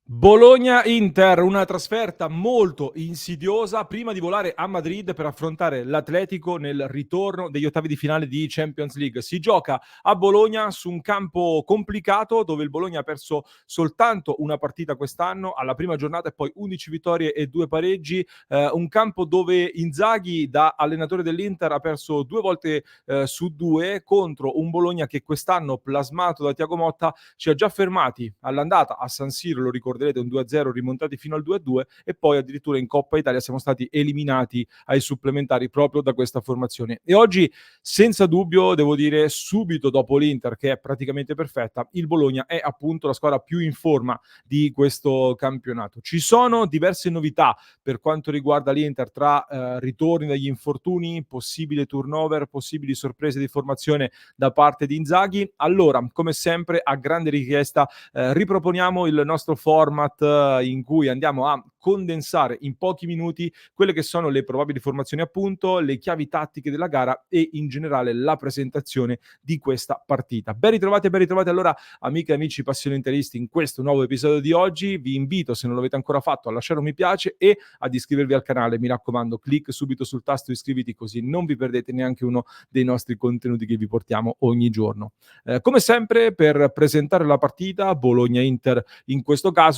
Bologna-Inter, una trasferta molto insidiosa prima di volare a Madrid per affrontare l'Atletico nel ritorno degli ottavi di finale di Champions League. Si gioca a Bologna su un campo complicato dove il Bologna ha perso soltanto una partita quest'anno alla prima giornata e poi 11 vittorie e 2 pareggi. Un campo dove Inzaghi, da allenatore dell'Inter, ha perso 2 volte su 2 contro un Bologna che quest'anno, plasmato da Thiago Motta, ci ha già fermati all'andata a San Siro, lo ricorderete, un 2-0 rimontati fino al 2-2 e poi addirittura in Coppa Italia siamo stati eliminati ai supplementari proprio da questa formazione. E oggi, senza dubbio, devo dire, subito dopo l'Inter, che è praticamente perfetta, il Bologna è appunto la squadra più in forma di questo campionato. Ci sono diverse novità per quanto riguarda l'Inter, tra ritorni dagli infortuni, possibile turnover, possibili sorprese di formazione da parte di Inzaghi. Allora, come sempre, a grande richiesta, riproponiamo il nostro format in cui andiamo a condensare in pochi minuti quelle che sono le probabili formazioni, appunto, le chiavi tattiche della gara e in generale la presentazione di questa partita. Ben ritrovati allora, amiche e amici passioni interisti, in questo nuovo episodio di oggi. Vi invito, se non l'avete ancora fatto, a lasciare un mi piace e ad iscrivervi al canale. Mi raccomando, clic subito sul tasto iscriviti, così non vi perdete neanche uno dei nostri contenuti che vi portiamo ogni giorno. Come sempre, per presentare la partita Bologna-Inter, in questo caso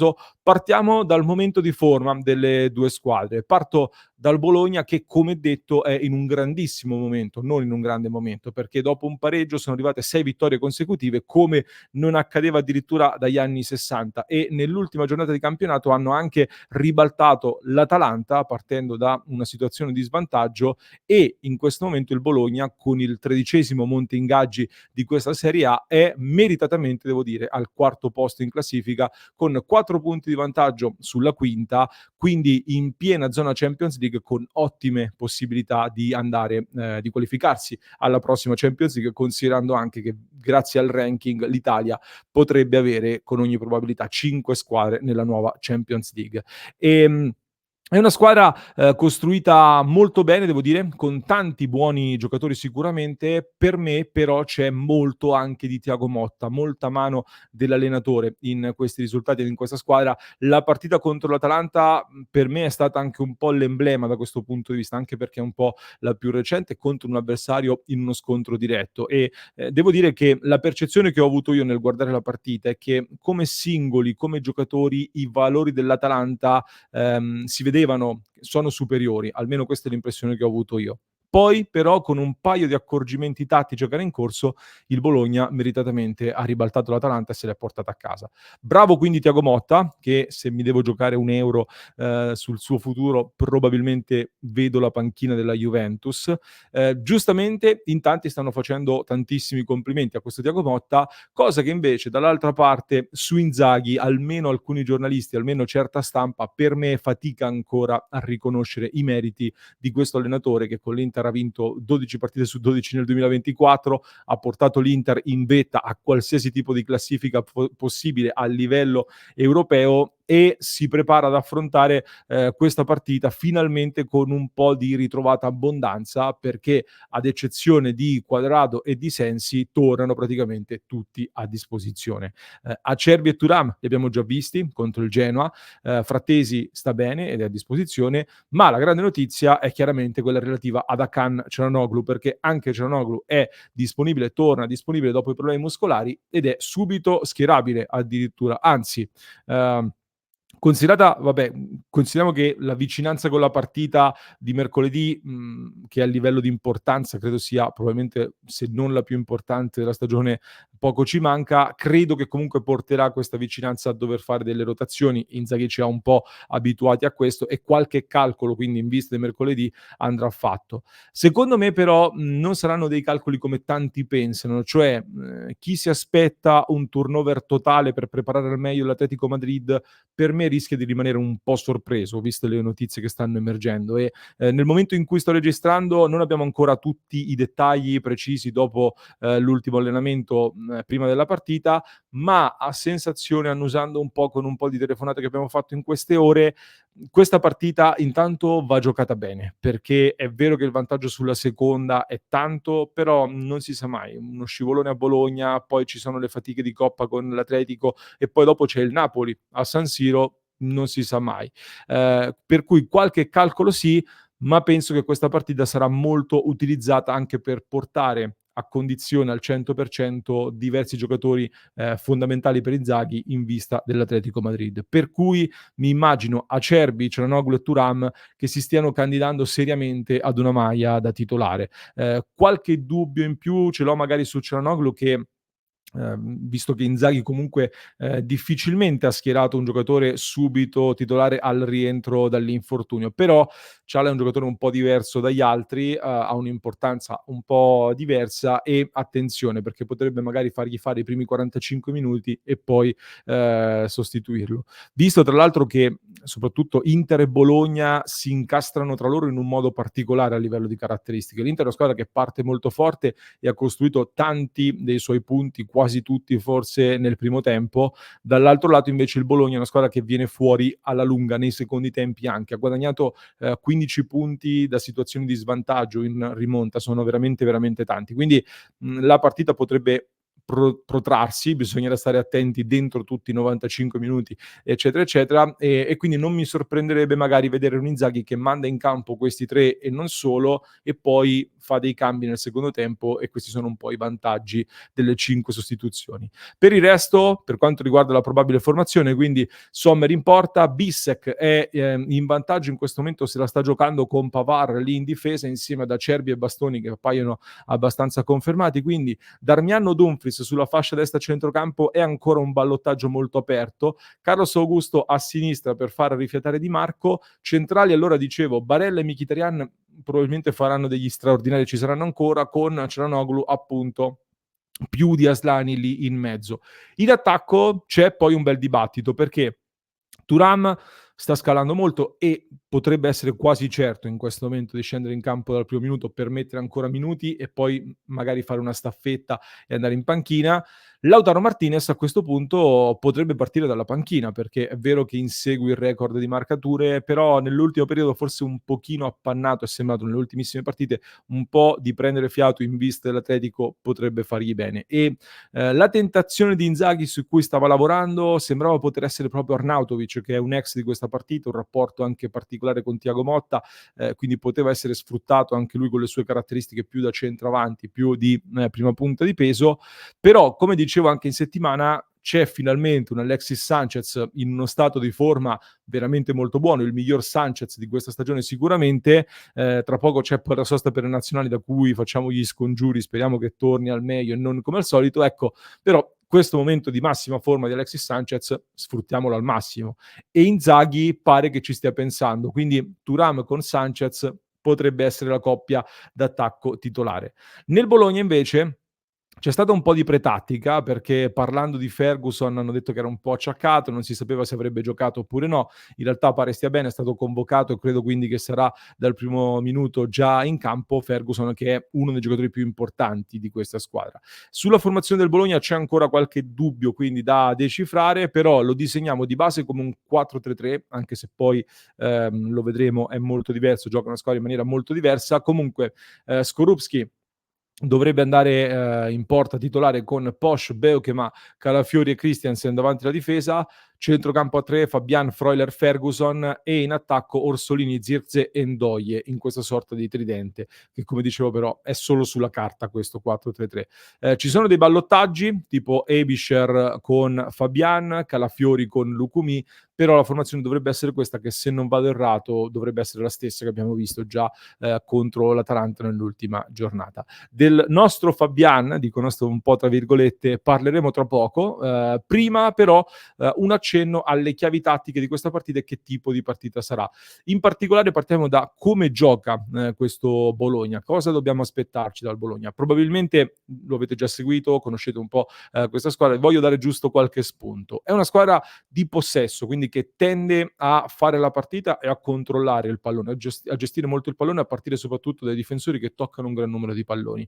partiamo dal momento di forma delle due squadre. Parto dal Bologna che, come detto, è in un grandissimo momento, non in un grande momento, perché dopo un pareggio sono arrivate 6 vittorie consecutive, come non accadeva addirittura dagli anni 60, e nell'ultima giornata di campionato hanno anche ribaltato l'Atalanta partendo da una situazione di svantaggio, e in questo momento il Bologna, con il 13° monte ingaggi di questa Serie A, è meritatamente, devo dire, al quarto posto in classifica con 4 punti di vantaggio sulla quinta, quindi in piena zona Champions League, con ottime possibilità di andare, di qualificarsi alla prossima Champions League, considerando anche che grazie al ranking l'Italia potrebbe avere con ogni probabilità 5 squadre nella nuova Champions League. È una squadra costruita molto bene, devo dire, con tanti buoni giocatori sicuramente. Per me però c'è molto anche di Thiago Motta, molta mano dell'allenatore in questi risultati ed in questa squadra. La partita contro l'Atalanta, per me è stata anche un po' l'emblema da questo punto di vista, anche perché è un po' la più recente contro un avversario in uno scontro diretto, e devo dire che la percezione che ho avuto io nel guardare la partita è che, come singoli, come giocatori, i valori dell'Atalanta si vedevano, sono superiori, almeno questa è l'impressione che ho avuto io. Poi però, con un paio di accorgimenti tattici a gara in corso, il Bologna meritatamente ha ribaltato l'Atalanta e se l'è portata a casa. Bravo quindi Thiago Motta, che se mi devo giocare un euro sul suo futuro, probabilmente vedo la panchina della Juventus. Giustamente in tanti stanno facendo tantissimi complimenti a questo Thiago Motta, cosa che invece dall'altra parte su Inzaghi, almeno alcuni giornalisti, almeno certa stampa, per me fatica ancora a riconoscere i meriti di questo allenatore, che con l'Inter ha vinto 12 partite su 12 nel 2024, ha portato l'Inter in vetta a qualsiasi tipo di classifica possibile a livello europeo, e si prepara ad affrontare questa partita finalmente con un po' di ritrovata abbondanza, perché ad eccezione di Quadrado e di Sensi tornano praticamente tutti a disposizione. Acerbi e Thuram li abbiamo già visti contro il Genoa, Frattesi sta bene ed è a disposizione, ma la grande notizia è chiaramente quella relativa ad Hakan Çalhanoğlu, perché anche Çalhanoğlu è disponibile, torna disponibile dopo i problemi muscolari ed è subito schierabile addirittura, anzi consideriamo che la vicinanza con la partita di mercoledì, che a livello di importanza credo sia probabilmente, se non la più importante della stagione, poco ci manca, credo che comunque porterà questa vicinanza a dover fare delle rotazioni. Inzaghi ci ha un po' abituati a questo e qualche calcolo, quindi in vista di mercoledì, andrà fatto. Secondo me però non saranno dei calcoli come tanti pensano, cioè chi si aspetta un turnover totale per preparare al meglio l'Atletico Madrid, per me rischia di rimanere un po' sorpreso, viste le notizie che stanno emergendo, e nel momento in cui sto registrando non abbiamo ancora tutti i dettagli precisi dopo l'ultimo allenamento prima della partita, ma a sensazione, annusando un po' con un po' di telefonate che abbiamo fatto in queste ore, questa partita intanto va giocata bene, perché è vero che il vantaggio sulla seconda è tanto, però non si sa mai, uno scivolone a Bologna, poi ci sono le fatiche di Coppa con l'Atletico e poi dopo c'è il Napoli a San Siro, non si sa mai. Per cui qualche calcolo sì, ma penso che questa partita sarà molto utilizzata anche per portare a condizione al 100% diversi giocatori fondamentali per Inzaghi in vista dell'Atletico Madrid. Per cui mi immagino Acerbi, Çalhanoğlu e Thuram che si stiano candidando seriamente ad una maglia da titolare. Qualche dubbio in più ce l'ho magari su Çalhanoğlu che visto che Inzaghi comunque difficilmente ha schierato un giocatore subito titolare al rientro dall'infortunio, però Çalha è un giocatore un po' diverso dagli altri, ha un'importanza un po' diversa e attenzione perché potrebbe magari fargli fare i primi 45 minuti e poi sostituirlo. Visto tra l'altro che soprattutto Inter e Bologna si incastrano tra loro in un modo particolare a livello di caratteristiche. L'Inter è una squadra che parte molto forte e ha costruito tanti dei suoi punti, quasi tutti forse nel primo tempo. Dall'altro lato invece il Bologna è una squadra che viene fuori alla lunga nei secondi tempi anche. Ha guadagnato 15 punti da situazioni di svantaggio in rimonta, sono veramente veramente tanti. Quindi la partita potrebbe protrarsi, bisognerà stare attenti dentro tutti i 95 minuti, eccetera, eccetera, e quindi non mi sorprenderebbe magari vedere un Inzaghi che manda in campo questi tre e non solo, e poi fa dei cambi nel secondo tempo e questi sono un po' i vantaggi delle 5 sostituzioni. Per il resto, per quanto riguarda la probabile formazione, quindi Sommer in porta, Bissek è in vantaggio in questo momento, se la sta giocando con Pavard lì in difesa insieme ad Acerbi e Bastoni che appaiono abbastanza confermati, quindi Darmian o Dumfries sulla fascia destra centrocampo è ancora un ballottaggio molto aperto, Carlos Augusto a sinistra per far rifiatare Di Marco, centrali allora dicevo Barella e Mkhitaryan probabilmente faranno degli straordinari, ci saranno ancora, con Çalhanoğlu appunto più di Aslani lì in mezzo. In attacco c'è poi un bel dibattito perché Thuram sta scalando molto e potrebbe essere quasi certo in questo momento di scendere in campo dal primo minuto per mettere ancora minuti e poi magari fare una staffetta e andare in panchina. Lautaro Martinez a questo punto potrebbe partire dalla panchina perché è vero che insegue il record di marcature, però nell'ultimo periodo forse un pochino appannato, è sembrato nelle ultimissime partite un po' di prendere fiato in vista dell'Atletico potrebbe fargli bene. E la tentazione di Inzaghi su cui stava lavorando sembrava poter essere proprio Arnautovic, che è un ex di questa partita, un rapporto anche particolare con Thiago Motta, quindi poteva essere sfruttato anche lui con le sue caratteristiche più da centravanti, più di prima punta di peso. Però, come dicevo anche in settimana, c'è finalmente un Alexis Sanchez in uno stato di forma veramente molto buono, il miglior Sanchez di questa stagione sicuramente. Tra poco c'è poi la sosta per le nazionali da cui facciamo gli scongiuri, speriamo che torni al meglio e non come al solito. Ecco, però questo momento di massima forma di Alexis Sanchez sfruttiamolo al massimo e Inzaghi pare che ci stia pensando, quindi Thuram con Sanchez potrebbe essere la coppia d'attacco titolare. Nel Bologna invece c'è stata un po' di pretattica perché parlando di Ferguson hanno detto che era un po' acciaccato, non si sapeva se avrebbe giocato oppure no. In realtà pare stia bene, è stato convocato e credo quindi che sarà dal primo minuto già in campo Ferguson, che è uno dei giocatori più importanti di questa squadra. Sulla formazione del Bologna c'è ancora qualche dubbio quindi da decifrare, però lo disegniamo di base come un 4-3-3, anche se poi lo vedremo è molto diverso, gioca una squadra in maniera molto diversa. Comunque Skorupski dovrebbe andare in porta titolare con Posch, Beukema, Calafiori e Christiansen davanti alla difesa, centrocampo a 3 Fabian, Freuler, Ferguson e in attacco Orsolini, Zirkzee e Ndoye in questa sorta di tridente che come dicevo però è solo sulla carta questo 4-3-3. Ci sono dei ballottaggi tipo Ebischer con Fabian, Calafiori con Lukumi, però la formazione dovrebbe essere questa che se non vado errato dovrebbe essere la stessa che abbiamo visto già contro l'Atalanta nell'ultima giornata. Del nostro Fabian, dico nostro un po' tra virgolette, parleremo tra poco. Prima però un accenno alle chiavi tattiche di questa partita e che tipo di partita sarà. In particolare partiamo da come gioca questo Bologna, cosa dobbiamo aspettarci dal Bologna. Probabilmente lo avete già seguito, conoscete un po' questa squadra, voglio dare giusto qualche spunto. È una squadra di possesso, quindi che tende a fare la partita e a controllare il pallone, a gestire molto il pallone a partire soprattutto dai difensori che toccano un gran numero di palloni.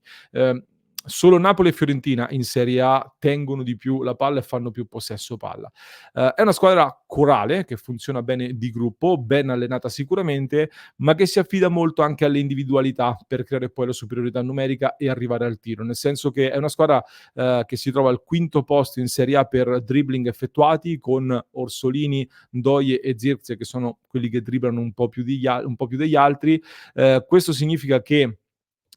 Solo Napoli e Fiorentina in Serie A tengono di più la palla e fanno più possesso palla. È una squadra corale che funziona bene di gruppo, ben allenata sicuramente, ma che si affida molto anche alle individualità per creare poi la superiorità numerica e arrivare al tiro. Nel senso che è una squadra che si trova al quinto posto in Serie A per dribbling effettuati, con Orsolini, Ndoye e Zirkzee che sono quelli che dribblano un po' più degli altri. Questo significa che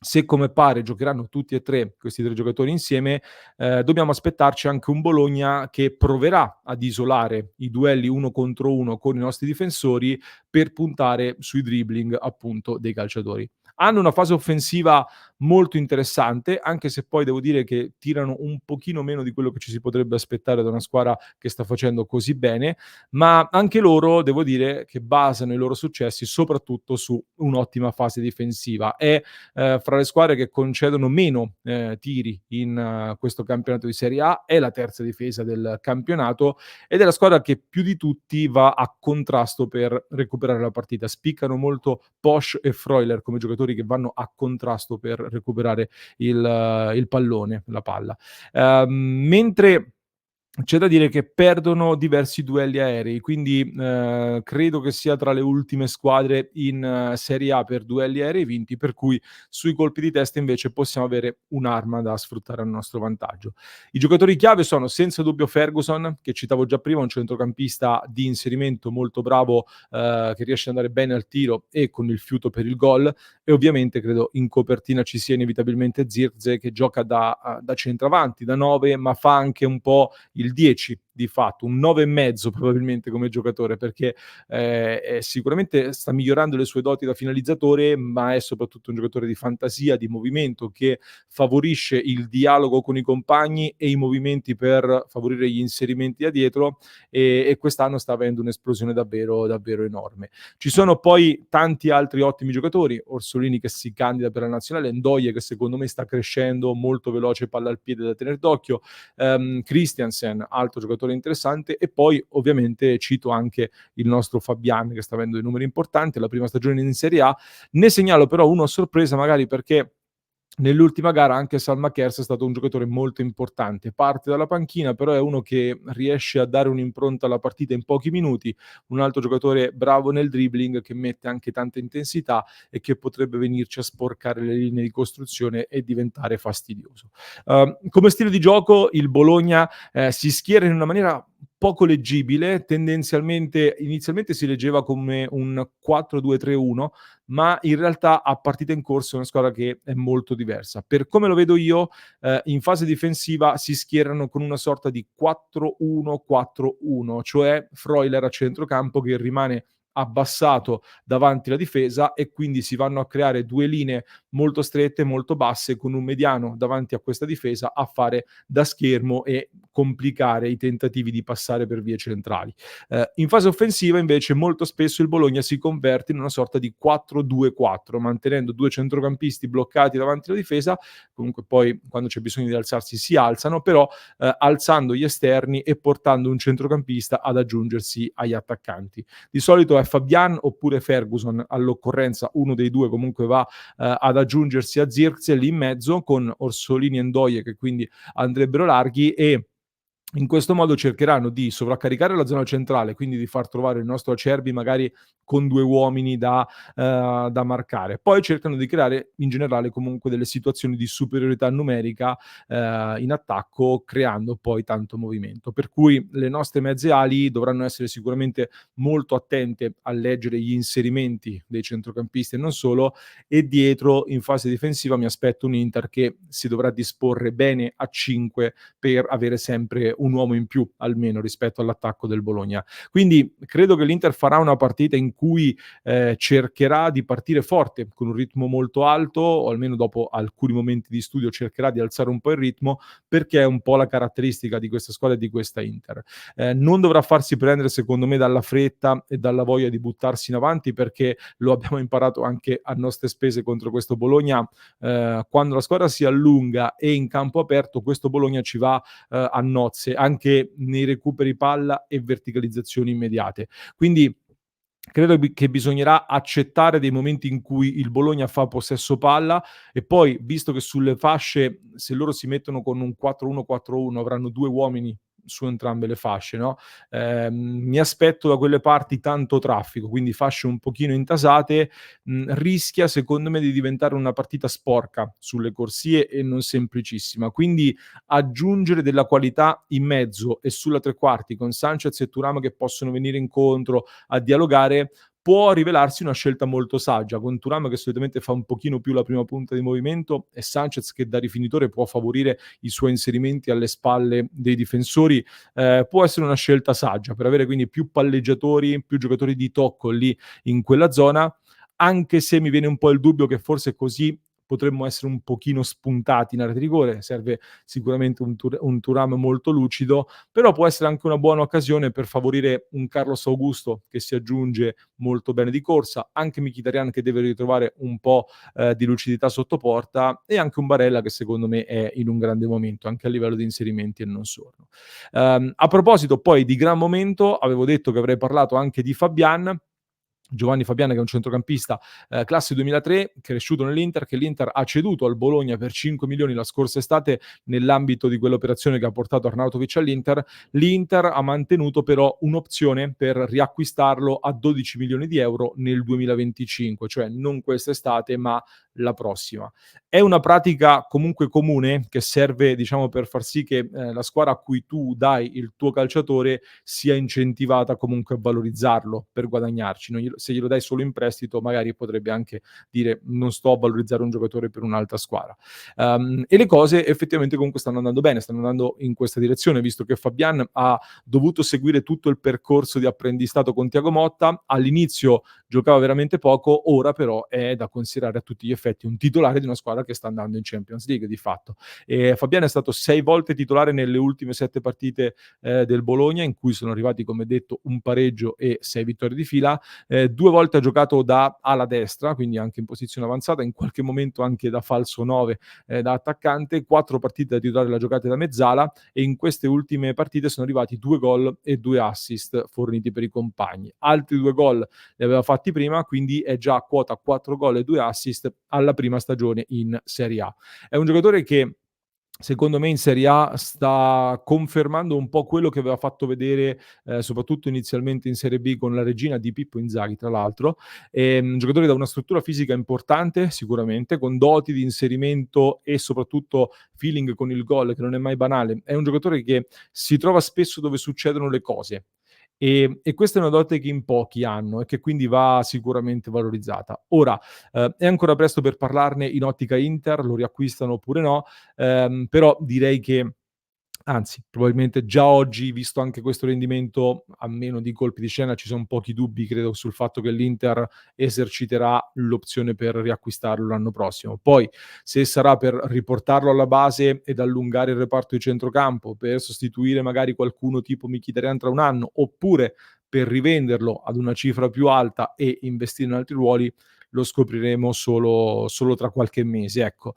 se come pare giocheranno tutti e 3 questi 3 giocatori insieme, dobbiamo aspettarci anche un Bologna che proverà ad isolare i duelli 1 contro 1 con i nostri difensori per puntare sui dribbling appunto dei calciatori. Hanno una fase offensiva molto interessante, anche se poi devo dire che tirano un pochino meno di quello che ci si potrebbe aspettare da una squadra che sta facendo così bene, ma anche loro devo dire che basano i loro successi soprattutto su un'ottima fase difensiva. È fra le squadre che concedono meno tiri in questo campionato di Serie A, è la terza difesa del campionato ed è la squadra che più di tutti va a contrasto per recuperare la partita. Spiccano molto Posch e Freuler come giocatori che vanno a contrasto per recuperare il pallone, la palla. Mentre c'è da dire che perdono diversi duelli aerei, quindi, credo che sia tra le ultime squadre in Serie A per duelli aerei vinti, per cui sui colpi di testa invece possiamo avere un'arma da sfruttare a nostro vantaggio. I giocatori chiave sono senza dubbio Ferguson, che citavo già prima, un centrocampista di inserimento molto bravo, che riesce ad andare bene al tiro e con il fiuto per il gol, e ovviamente credo in copertina ci sia inevitabilmente Zirkzee che gioca da centravanti, da 9, ma fa anche un po' il 10 di fatto, un 9 e mezzo probabilmente come giocatore, perché sicuramente sta migliorando le sue doti da finalizzatore, ma è soprattutto un giocatore di fantasia, di movimento, che favorisce il dialogo con i compagni e i movimenti per favorire gli inserimenti da dietro, e quest'anno sta avendo un'esplosione davvero, davvero enorme. Ci sono poi tanti altri ottimi giocatori, Orsolini che si candida per la nazionale, Ndoye che secondo me sta crescendo, molto veloce, palla al piede da tener d'occhio, Christiansen, altro giocatore interessante, e poi ovviamente cito anche il nostro Fabian che sta avendo dei numeri importanti, la prima stagione in Serie A. Ne segnalo però uno a sorpresa magari perché nell'ultima gara anche Salma Kers è stato un giocatore molto importante. Parte dalla panchina, però è uno che riesce a dare un'impronta alla partita in pochi minuti, un altro giocatore bravo nel dribbling, che mette anche tanta intensità e che potrebbe venirci a sporcare le linee di costruzione e diventare fastidioso. Come stile di gioco il Bologna si schiera in una maniera poco leggibile, tendenzialmente inizialmente si leggeva come un 4-2-3-1, ma in realtà a partita in corso è una squadra che è molto diversa. Per come lo vedo io, in fase difensiva si schierano con una sorta di 4-1-4-1, cioè Freuler a centrocampo che rimane abbassato davanti alla difesa, e quindi si vanno a creare 2 linee molto strette, molto basse, con un mediano davanti a questa difesa a fare da schermo e complicare i tentativi di passare per vie centrali. In fase offensiva invece molto spesso il Bologna si converte in una sorta di 4-2-4, mantenendo 2 centrocampisti bloccati davanti alla difesa, comunque poi quando c'è bisogno di alzarsi si alzano, però alzando gli esterni e portando un centrocampista ad aggiungersi agli attaccanti. Di solito è Fabian oppure Ferguson, all'occorrenza uno dei due comunque va ad aggiungersi a Zirkzee lì in mezzo, con Orsolini e Ndoye che quindi andrebbero larghi, e in questo modo cercheranno di sovraccaricare la zona centrale, quindi di far trovare il nostro Acerbi magari con 2 uomini da marcare. Poi cercano di creare in generale comunque delle situazioni di superiorità numerica in attacco, creando poi tanto movimento. Per cui le nostre mezze ali dovranno essere sicuramente molto attente a leggere gli inserimenti dei centrocampisti e non solo, e dietro in fase difensiva mi aspetto un Inter che si dovrà disporre bene a 5 per avere sempre un uomo in più almeno rispetto all'attacco del Bologna. Quindi credo che l'Inter farà una partita in cui cercherà di partire forte con un ritmo molto alto, o almeno dopo alcuni momenti di studio cercherà di alzare un po' il ritmo, perché è un po' la caratteristica di questa squadra e di questa Inter. Non dovrà farsi prendere secondo me dalla fretta e dalla voglia di buttarsi in avanti, perché lo abbiamo imparato anche a nostre spese contro questo Bologna. Quando la squadra si allunga e in campo aperto, questo Bologna ci va a nozze, anche nei recuperi palla e verticalizzazioni immediate. Quindi Credo che bisognerà accettare dei momenti in cui il Bologna fa possesso palla e poi, visto che sulle fasce, se loro si mettono con un 4-1-4-1, avranno 2 uomini su entrambe le fasce, no, mi aspetto da quelle parti tanto traffico, quindi fasce un pochino intasate, rischia secondo me di diventare una partita sporca sulle corsie e non semplicissima. Quindi aggiungere della qualità in mezzo e sulla tre quarti con Sanchez e Thuram che possono venire incontro, a dialogare, può rivelarsi una scelta molto saggia, con Thuram che solitamente fa un pochino più la prima punta di movimento e Sanchez che da rifinitore può favorire i suoi inserimenti alle spalle dei difensori, può essere una scelta saggia per avere quindi più palleggiatori, più giocatori di tocco lì in quella zona, anche se mi viene un po' il dubbio che forse così potremmo essere un pochino spuntati in area di rigore, serve sicuramente un Thuram molto lucido, però può essere anche una buona occasione per favorire un Carlos Augusto che si aggiunge molto bene di corsa, anche Mkhitaryan che deve ritrovare un po' di lucidità sotto porta e anche un Barella che secondo me è in un grande momento, anche a livello di inserimenti e non solo. A proposito poi di gran momento, avevo detto che avrei parlato anche di Fabian, Giovanni Fabian che è un centrocampista classe 2003, cresciuto nell'Inter, che l'Inter ha ceduto al Bologna per 5 milioni la scorsa estate nell'ambito di quell'operazione che ha portato Arnautovic all'Inter. L'Inter ha mantenuto però un'opzione per riacquistarlo a 12 milioni di euro nel 2025, cioè non quest'estate ma la prossima. È una pratica comunque comune che serve, diciamo, per far sì che la squadra a cui tu dai il tuo calciatore sia incentivata comunque a valorizzarlo per guadagnarci. Se glielo dai solo in prestito, magari potrebbe anche dire non sto a valorizzare un giocatore per un'altra squadra. E le cose effettivamente comunque stanno andando bene, stanno andando in questa direzione, visto che Fabian ha dovuto seguire tutto il percorso di apprendistato con Thiago Motta. All'inizio giocava veramente poco, ora però è da considerare a tutti gli effetti un titolare di una squadra che sta andando in Champions League di fatto. E Fabian è stato 6 volte titolare nelle ultime 7 partite del Bologna, in cui sono arrivati, come detto, un pareggio e 6 vittorie di fila. 2 volte ha giocato da ala destra, quindi anche in posizione avanzata, in qualche momento anche da falso 9, da attaccante. 4 partite da titolare, la giocate da mezzala, e in queste ultime partite sono arrivati 2 gol e 2 assist forniti per i compagni. Altri 2 gol li aveva fatti prima, quindi è già a quota 4 gol e 2 assist alla prima stagione in Serie A. È un giocatore che secondo me in Serie A sta confermando un po' quello che aveva fatto vedere, soprattutto inizialmente in Serie B con la regina di Pippo Inzaghi, tra l'altro. Un giocatore da una struttura fisica importante, sicuramente, con doti di inserimento e soprattutto feeling con il gol, che non è mai banale. È un giocatore che si trova spesso dove succedono le cose. E questa è una dote che in pochi hanno e che quindi va sicuramente valorizzata. Ora, è ancora presto per parlarne in ottica Inter, lo riacquistano oppure no, però direi che anzi, probabilmente già oggi, visto anche questo rendimento, a meno di colpi di scena, ci son pochi dubbi, credo, sul fatto che l'Inter eserciterà l'opzione per riacquistarlo l'anno prossimo. Poi, se sarà per riportarlo alla base ed allungare il reparto di centrocampo, per sostituire magari qualcuno tipo Mkhitaryan tra un anno, oppure per rivenderlo ad una cifra più alta e investire in altri ruoli, lo scopriremo solo tra qualche mese, ecco.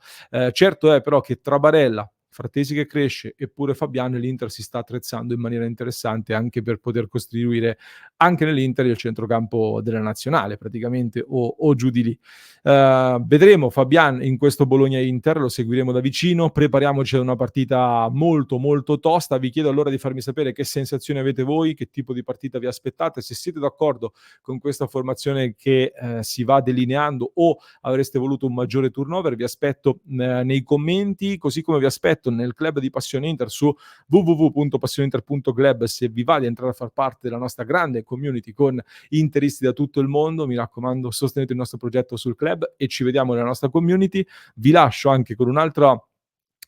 Certo è però che tra Barella, Frattesi che cresce, eppure Fabiano, l'Inter si sta attrezzando in maniera interessante anche per poter costituire anche nell'Inter il centrocampo della nazionale praticamente o giù di lì. Vedremo Fabian in questo Bologna-Inter, lo seguiremo da vicino, prepariamoci ad una partita molto molto tosta. Vi chiedo allora di farmi sapere che sensazioni avete voi, che tipo di partita vi aspettate, se siete d'accordo con questa formazione che si va delineando o avreste voluto un maggiore turnover. Vi aspetto nei commenti, così come vi aspetto nel club di Passione Inter su www.passioneinter.club se vi va di entrare a far parte della nostra grande community con interisti da tutto il mondo. Mi raccomando, sostenete il nostro progetto sul club e ci vediamo nella nostra community. Vi lascio anche con un altro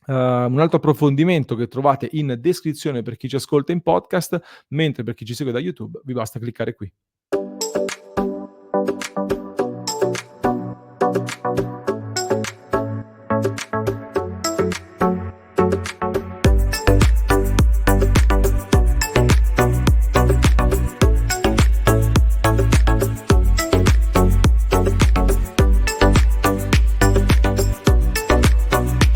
approfondimento che trovate in descrizione per chi ci ascolta in podcast, mentre per chi ci segue da YouTube vi basta cliccare qui.